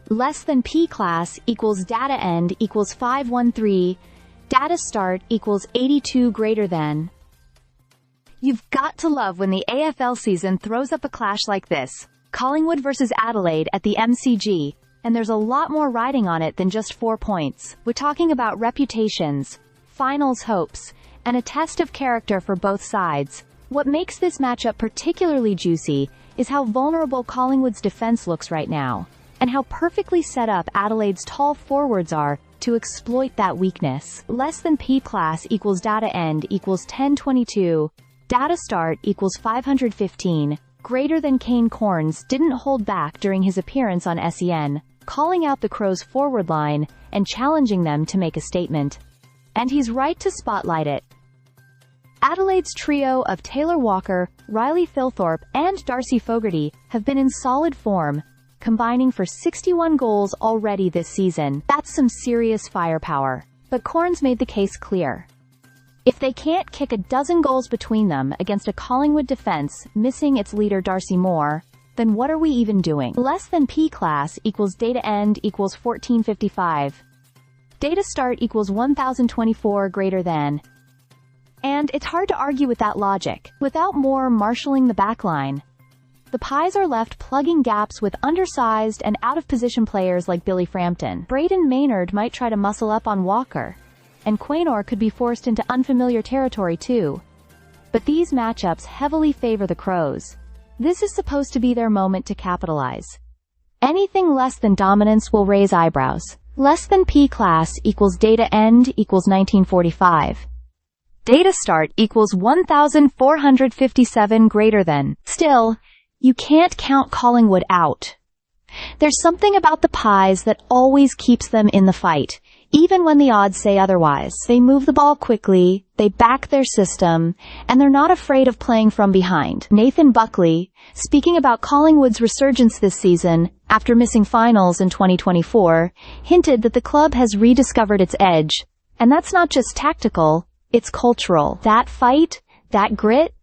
less than P class equals data end equals 513, data start equals 82 greater than. You've got to love when the AFL season throws up a clash like this. Collingwood versus Adelaide at the MCG, and there's a lot more riding on it than just 4 points. We're talking about reputations, finals hopes, and a test of character for both sides. What makes this matchup particularly juicy is how vulnerable Collingwood's defense looks right now, and how perfectly set up Adelaide's tall forwards are to exploit that weakness. Less than P class equals data end equals 1022, data start equals 515, greater than Kane Cornes didn't hold back during his appearance on SEN, calling out the Crows' forward line and challenging them to make a statement. And he's right to spotlight it. Adelaide's trio of Taylor Walker, Riley Thilthorpe, and Darcy Fogarty have been in solid form, combining for 61 goals already this season. That's some serious firepower. But Cornes made the case clear. If they can't kick a dozen goals between them against a Collingwood defense missing its leader Darcy Moore, then what are we even doing? Less than P class equals data end equals 1455. Data start equals 1024 greater than. And it's hard to argue with that logic. Without Moore marshalling the backline, the Pies are left plugging gaps with undersized and out-of-position players like Billy Frampton. Braden Maynard might try to muscle up on Walker, and Quaynor could be forced into unfamiliar territory too. But these matchups heavily favor the Crows. This is supposed to be their moment to capitalize. Anything less than dominance will raise eyebrows. Less than P class equals data end equals 1945. Data start equals 1457 greater than. Still, you can't count Collingwood out. There's something about the Pies that always keeps them in the fight, even when the odds say otherwise. They move the ball quickly, they back their system, and they're not afraid of playing from behind. Nathan Buckley, speaking about Collingwood's resurgence this season, after missing finals in 2024, hinted that the club has rediscovered its edge. And that's not just tactical, it's cultural. That fight, that grit,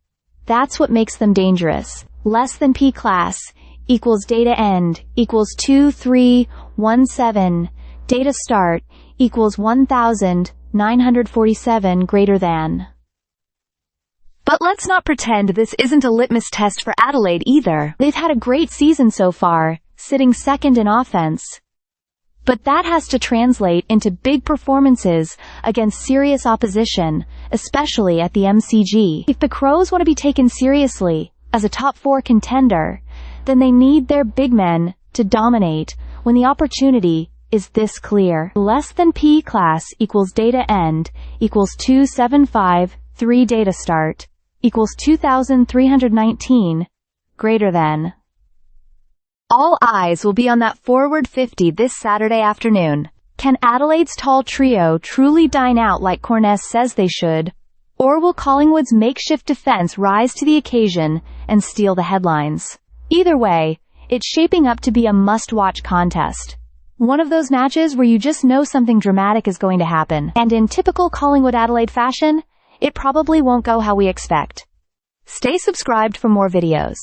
that's what makes them dangerous. Less than P class equals data end equals 2317, data start equals 1947 greater than. But let's not pretend this isn't a litmus test for Adelaide either. They've had a great season so far, sitting second in offense. But that has to translate into big performances against serious opposition, especially at the MCG. If the Crows want to be taken seriously as a top 4 contender, then they need their big men to dominate when the opportunity is this clear. Less than P class equals data end equals 2753 data start equals 2319 greater than. All eyes will be on that forward 50 this Saturday afternoon. Can Adelaide's tall trio truly dine out like Cornes says they should? Or will Collingwood's makeshift defense rise to the occasion and steal the headlines? Either way, it's shaping up to be a must-watch contest. One of those matches where you just know something dramatic is going to happen. And in typical Collingwood Adelaide fashion, it probably won't go how we expect. Stay subscribed for more videos.